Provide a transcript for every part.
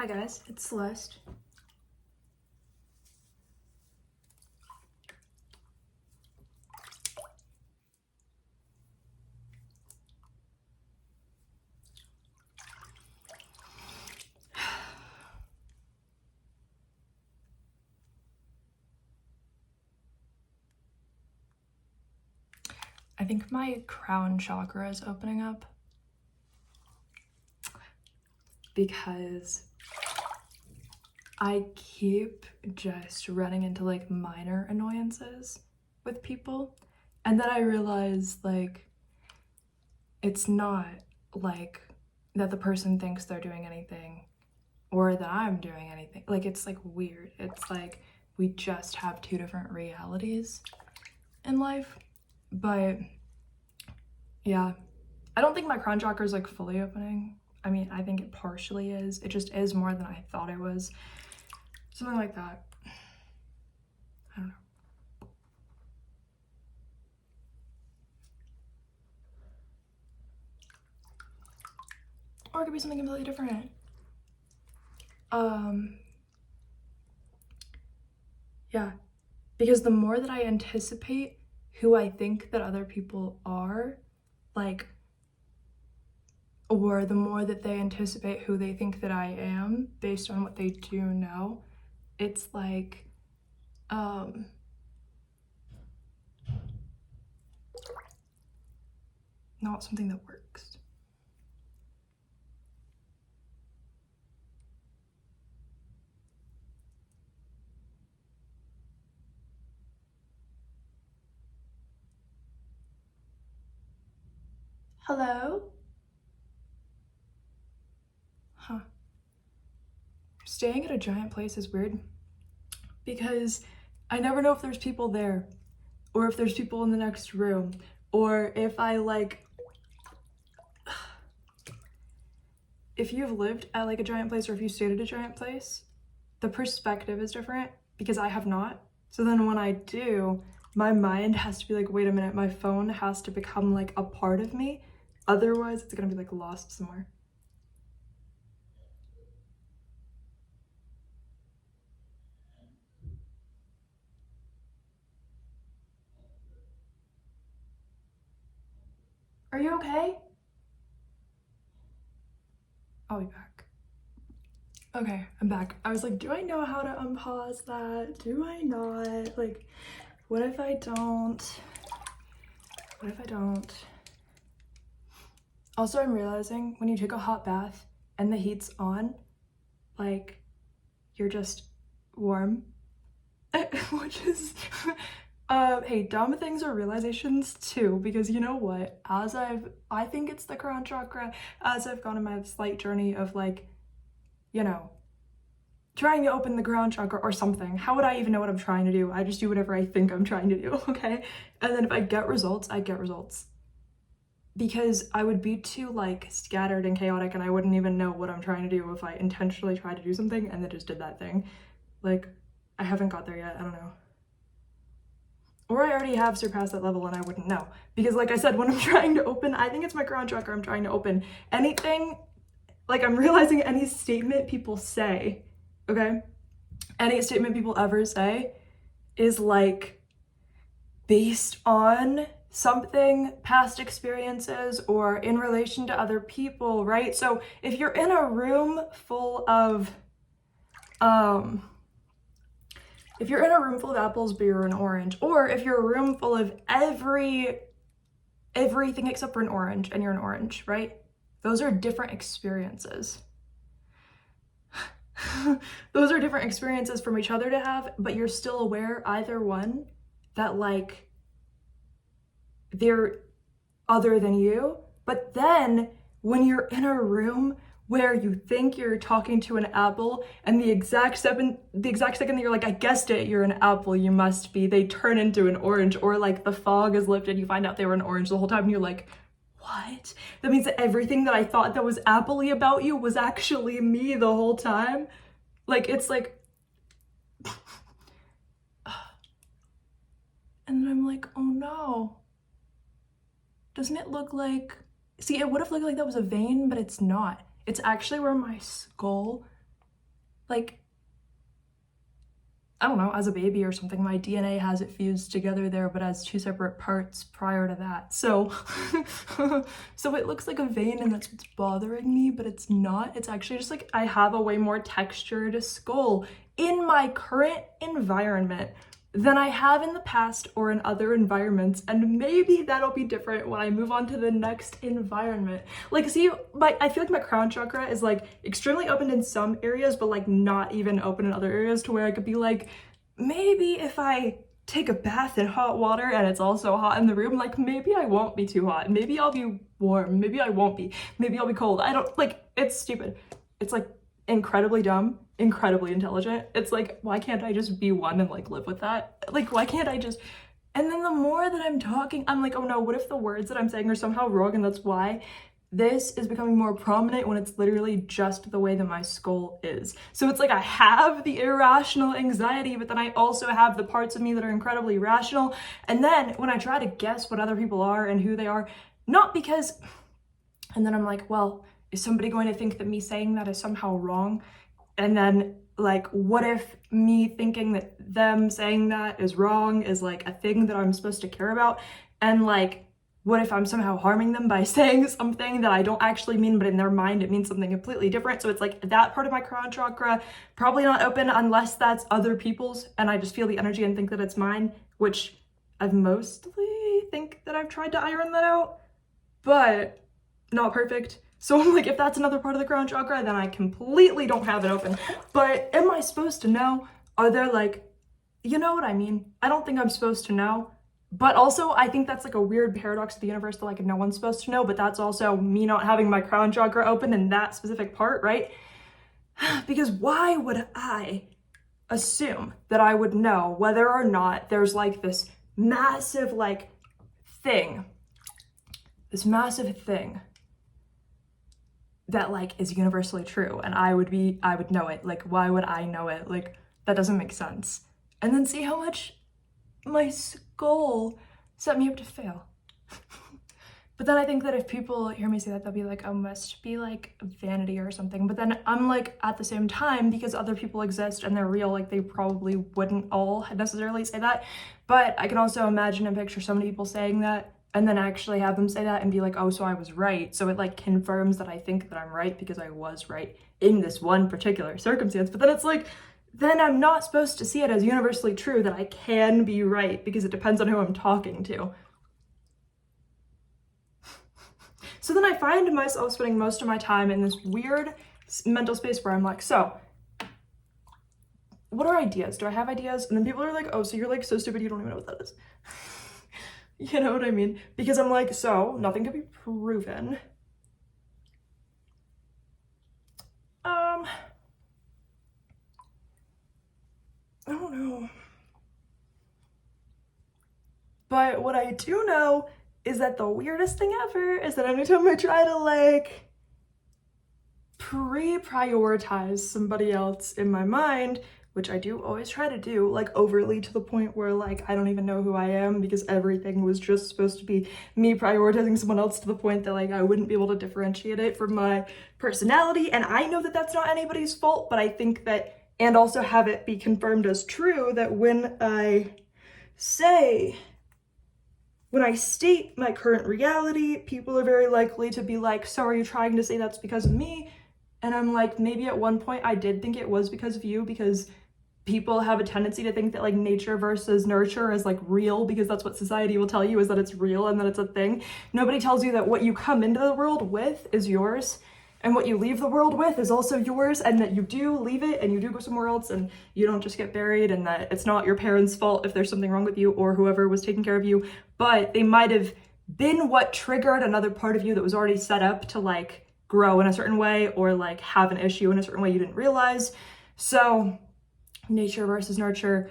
Hi guys, it's Celeste. I think my crown chakra is opening up because I keep just running into like minor annoyances with people, and then I realize like it's not like that the person thinks they're doing anything or that I'm doing anything. Like it's like weird. It's like we just have two different realities in life. But yeah, I don't think my crown chakra is like fully opening. I mean, I think it partially is. It just is more than I thought it was. Something like that. I don't know. Or it could be something completely different. Yeah, because the more that I anticipate who I think that other people are, like, or the more that they anticipate who they think that I am based on what they do know, it's like, not something that works. Hello? Huh. Staying at a giant place is weird because I never know if there's people there or if there's people in the next room or if I like, if you've lived at like a giant place or if you stayed at a giant place, the perspective is different because I have not. So then when I do, my mind has to be like, wait a minute, my phone has to become like a part of me. Otherwise, it's gonna be like lost somewhere. Are you okay? I'll be back. Okay, I'm back. I was like, do I know how to unpause that? Do I not? Like, what if I don't? What if I don't? Also, I'm realizing when you take a hot bath and the heat's on, like, you're just warm, which is, hey, dumb things are realizations too, because you know what, I think it's the crown chakra, as I've gone on my slight journey of like, you know, trying to open the crown chakra or something. How would I even know what I'm trying to do? I just do whatever I think I'm trying to do, okay? And then if I get results, I get results. Because I would be too like scattered and chaotic and I wouldn't even know what I'm trying to do if I intentionally tried to do something and then just did that thing. Like, I haven't got there yet, I don't know. Or I already have surpassed that level and I wouldn't know. Because like I said, when I'm trying to open, I think it's my crown chakra I'm trying to open. Anything, like I'm realizing any statement people say, okay? Any statement people ever say is like based on something, past experiences, or in relation to other people, right? So if you're in a room full of, if you're in a room full of apples, but you're an orange, or if you're a room full of everything except for an orange and you're an orange, right? Those are different experiences. Those are different experiences from each other to have, but you're still aware, either one, that like they're other than you. But then when you're in a room where you think you're talking to an apple and the exact second that you're like, I guessed it, you're an apple, you must be, they turn into an orange, or like the fog is lifted, you find out they were an orange the whole time and you're like, what? That means that everything that I thought that was apple-y about you was actually me the whole time? Like, it's like, and then I'm like, oh no. Doesn't it look like, see, it would have looked like that was a vein, but it's not. It's actually where my skull like, I don't know, as a baby or something, my DNA has it fused together there, but as two separate parts prior to that. So, so it looks like a vein and that's what's bothering me, but it's not. It's actually just like I have a way more textured skull in my current environment than I have in the past or in other environments, and maybe that'll be different when I move on to the next environment. Like, see, I feel like my crown chakra is like extremely open in some areas, but like not even open in other areas, to where I could be like, maybe if I take a bath in hot water and it's also hot in the room, like maybe I won't be too hot, maybe I'll be warm, maybe I won't be, maybe I'll be cold. I don't, like, it's stupid. It's like incredibly dumb, incredibly intelligent. It's like, why can't I just be one and like live with that? Like, why can't I just... And then the more that I'm talking, I'm like, oh no, what if the words that I'm saying are somehow wrong? And that's why this is becoming more prominent, when it's literally just the way that my skull is. So it's like I have the irrational anxiety, but then I also have the parts of me that are incredibly rational. And then when I try to guess what other people are and who they are, not because... And then I'm like, well, is somebody going to think that me saying that is somehow wrong? And then, like, what if me thinking that them saying that is wrong is like a thing that I'm supposed to care about? And like, what if I'm somehow harming them by saying something that I don't actually mean, but in their mind it means something completely different? So it's like that part of my crown chakra probably not open unless that's other people's, and I just feel the energy and think that it's mine, which I've mostly think that I've tried to iron that out, but not perfect. So I'm like, if that's another part of the crown chakra, then I completely don't have it open. But am I supposed to know? Are there like, you know what I mean? I don't think I'm supposed to know. But also, I think that's like a weird paradox of the universe that like no one's supposed to know, but that's also me not having my crown chakra open in that specific part, right? Because why would I assume that I would know whether or not there's like this massive like thing, that like is universally true, and I would know it? Like, why would I know it? Like, that doesn't make sense. And then see how much my skull set me up to fail. But then I think that if people hear me say that, they'll be like, oh, must be like vanity or something. But then I'm like, at the same time, because other people exist and they're real, like they probably wouldn't all necessarily say that. But I can also imagine and picture so many people saying that, and then actually have them say that and be like, oh, so I was right. So it like confirms that I think that I'm right because I was right in this one particular circumstance. But then it's like, then I'm not supposed to see it as universally true that I can be right, because it depends on who I'm talking to. So then I find myself spending most of my time in this weird mental space where I'm like, so what are ideas? Do I have ideas? And then people are like, oh, so you're like so stupid, you don't even know what that is. You know what I mean? Because I'm like, so nothing can be proven. I don't know. But what I do know is that the weirdest thing ever is that anytime I try to like pre-prioritize somebody else in my mind, which I do always try to do, like overly to the point where like I don't even know who I am, because everything was just supposed to be me prioritizing someone else to the point that like I wouldn't be able to differentiate it from my personality. And I know that that's not anybody's fault, but I think that, and also have it be confirmed as true, that when I state my current reality, people are very likely to be like, so are you trying to say that's because of me? And I'm like, maybe at one point I did think it was because of you, because people have a tendency to think that like nature versus nurture is like real, because that's what society will tell you, is that it's real and that it's a thing. Nobody tells you that what you come into the world with is yours, and what you leave the world with is also yours, and that you do leave it and you do go somewhere else and you don't just get buried, and that it's not your parents' fault if there's something wrong with you or whoever was taking care of you, but they might have been what triggered another part of you that was already set up to like grow in a certain way or like have an issue in a certain way you didn't realize. So nature versus nurture,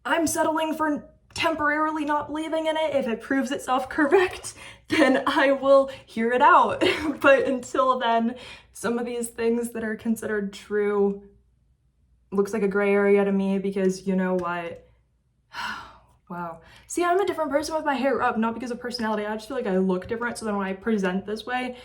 I'm settling for temporarily not believing in it. If it proves itself correct, then I will hear it out. But until then, some of these things that are considered true looks like a gray area to me, because you know what? Wow. See, I'm a different person with my hair up, not because of personality. I just feel like I look different, so then when I present this way,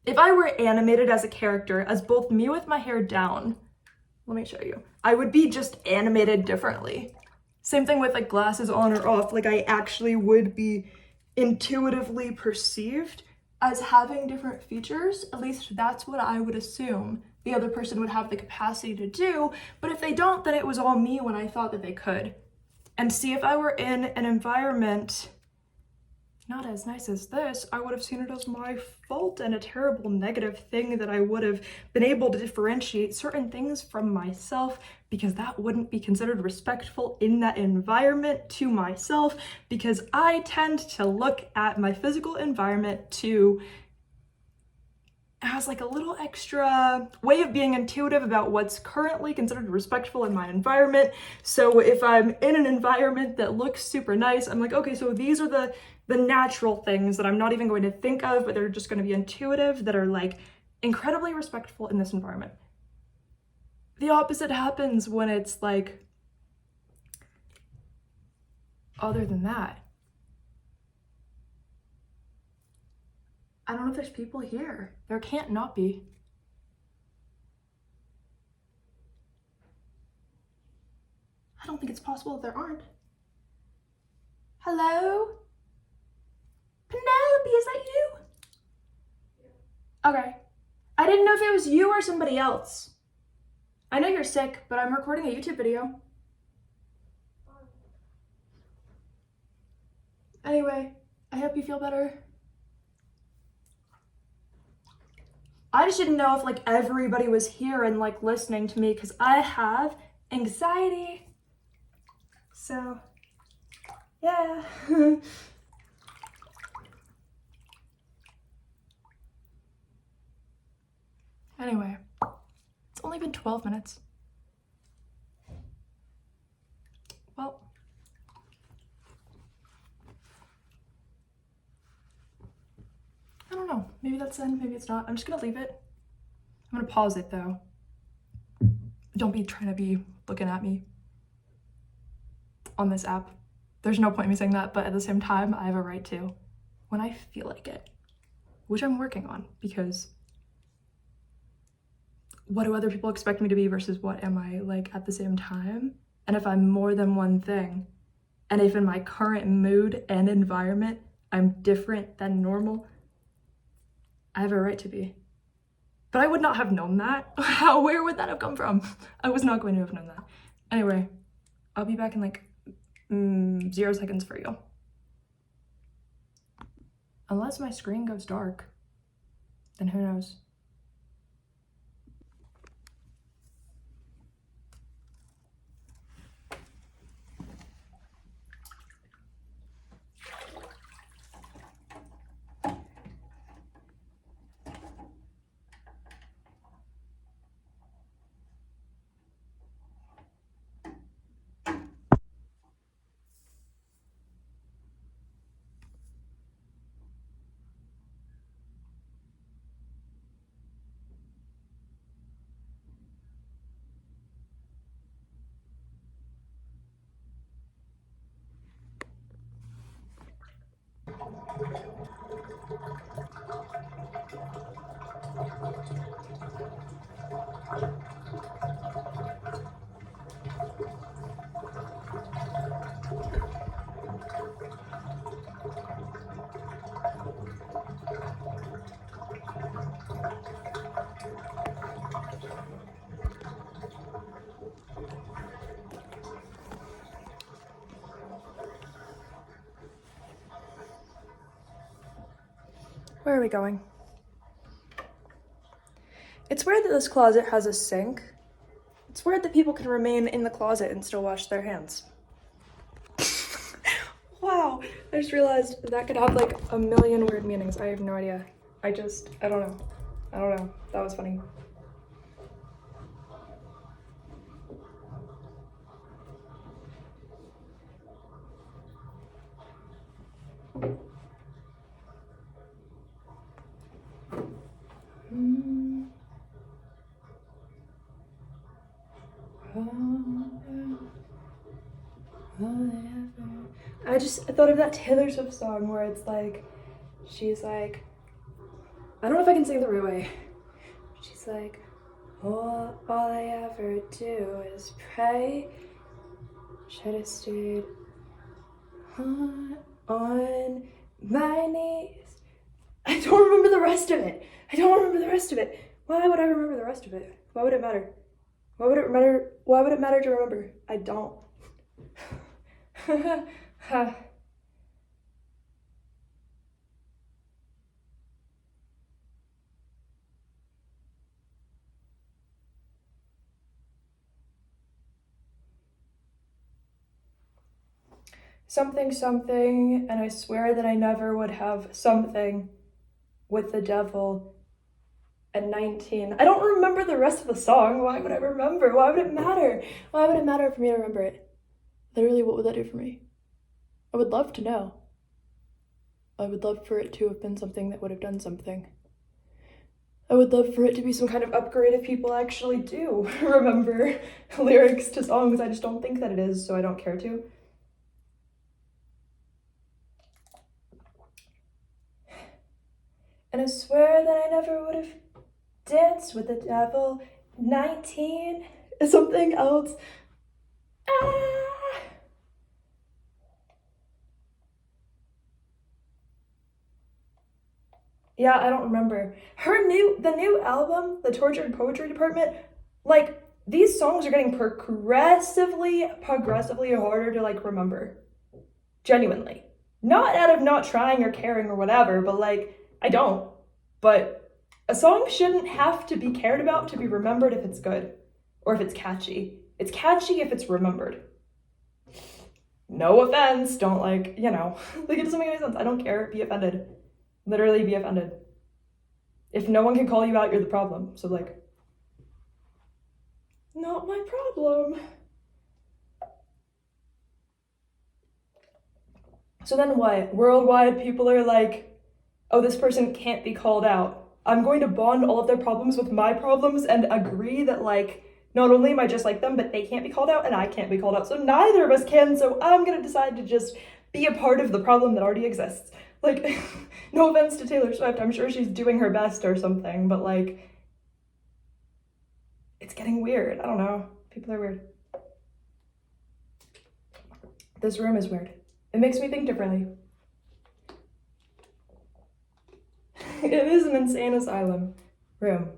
if I were animated as a character, as both me with my hair down, let me show you, I would be just animated differently. Same thing with like glasses on or off, like I actually would be intuitively perceived as having different features. At least that's what I would assume the other person would have the capacity to do, but if they don't, then it was all me when I thought that they could. And see, if I were in an environment not as nice as this, I would have seen it as my fault and a terrible negative thing that I would have been able to differentiate certain things from myself, because that wouldn't be considered respectful in that environment to myself, because I tend to look at my physical environment to as like a little extra way of being intuitive about what's currently considered respectful in my environment. So if I'm in an environment that looks super nice, I'm like, okay, so these are the natural things that I'm not even going to think of, but they're just going to be intuitive, that are like incredibly respectful in this environment. The opposite happens when it's like, other than that. I don't know if there's people here. There can't not be. I don't think it's possible that there aren't. Hello? Penelope, is that you? Okay. I didn't know if it was you or somebody else. I know you're sick, but I'm recording a YouTube video. Anyway, I hope you feel better. I just didn't know if like everybody was here and like listening to me, because I have anxiety. So, yeah. Anyway, it's only been 12 minutes. Well, I don't know. Maybe that's in, maybe it's not. I'm just gonna leave it. I'm gonna pause it though. Don't be trying to be looking at me on this app. There's no point in me saying that, but at the same time, I have a right to when I feel like it, which I'm working on, because what do other people expect me to be versus what am I like at the same time? And if I'm more than one thing, and if in my current mood and environment, I'm different than normal, I have a right to be. But I would not have known that. Where would that have come from? I was not going to have known that. Anyway, I'll be back in like 0 seconds for you. Unless my screen goes dark, then who knows? Where are we going? It's weird that this closet has a sink. It's weird that people can remain in the closet and still wash their hands. Wow, I just realized that could have like a million weird meanings. I have no idea. I don't know. I don't know. That was funny. I thought of that Taylor Swift song where it's like, she's like, I don't know if I can sing the right way. She's like, all I ever do is pray. Should have stayed on my knees. I don't remember the rest of it. Why would I remember the rest of it? Why would it matter? Why would it matter to remember? I don't. Something, something, and I swear that I never would have something with the devil at 19. I don't remember the rest of the song. Why would I remember? Why would it matter? Why would it matter for me to remember it? Literally, what would that do for me? I would love to know. I would love for it to have been something that would have done something. I would love for it to be some kind of upgrade if people actually do remember lyrics to songs. I just don't think that it is, so I don't care to. And I swear that I never would have danced with the devil. 19 is something else. Ah! Yeah, I don't remember. The new album, The Tortured Poetry Department, like, these songs are getting progressively harder to, like, remember. Genuinely. Not out of not trying or caring or whatever, but, like, I don't. But a song shouldn't have to be cared about to be remembered if it's good. Or if it's catchy. It's catchy if it's remembered. No offense, don't like, you know. Like, it doesn't make any sense. I don't care. Be offended. Literally be offended. If no one can call you out, you're the problem. So, like, not my problem. So then what? Worldwide, people are like, oh, this person can't be called out. I'm going to bond all of their problems with my problems and agree that, like, not only am I just like them, but they can't be called out and I can't be called out. So neither of us can, so I'm gonna decide to just be a part of the problem that already exists. Like, no offense to Taylor Swift, I'm sure she's doing her best or something, but, like, it's getting weird. I don't know. People are weird. This room is weird. It makes me think differently. It is an insane asylum room.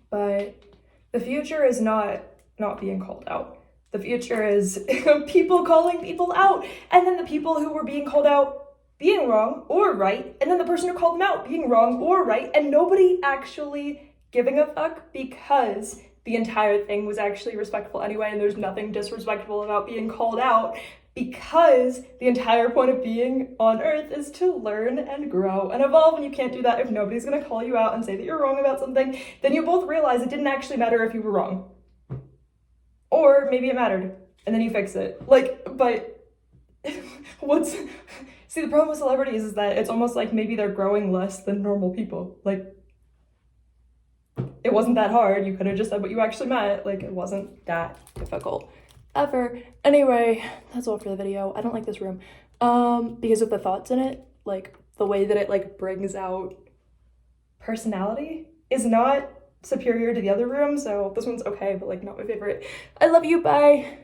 But the future is not being called out. The future is people calling people out, and then the people who were being called out being wrong or right, and then the person who called them out being wrong or right, and nobody actually giving a fuck because the entire thing was actually respectful anyway, and there's nothing disrespectful about being called out, because the entire point of being on Earth is to learn and grow and evolve, and you can't do that if nobody's gonna call you out and say that you're wrong about something. Then you both realize it didn't actually matter if you were wrong. Or maybe it mattered, and then you fix it. Like, but see, the problem with celebrities is that it's almost like maybe they're growing less than normal people. Like, it wasn't that hard. You could have just said what you actually meant. Like, it wasn't that difficult. Ever. Anyway, that's all for the video. I don't like this room because of the thoughts in it. Like, the way that it, like, brings out personality is not superior to the other room, so this one's okay, but, like, not my favorite. I love you, bye.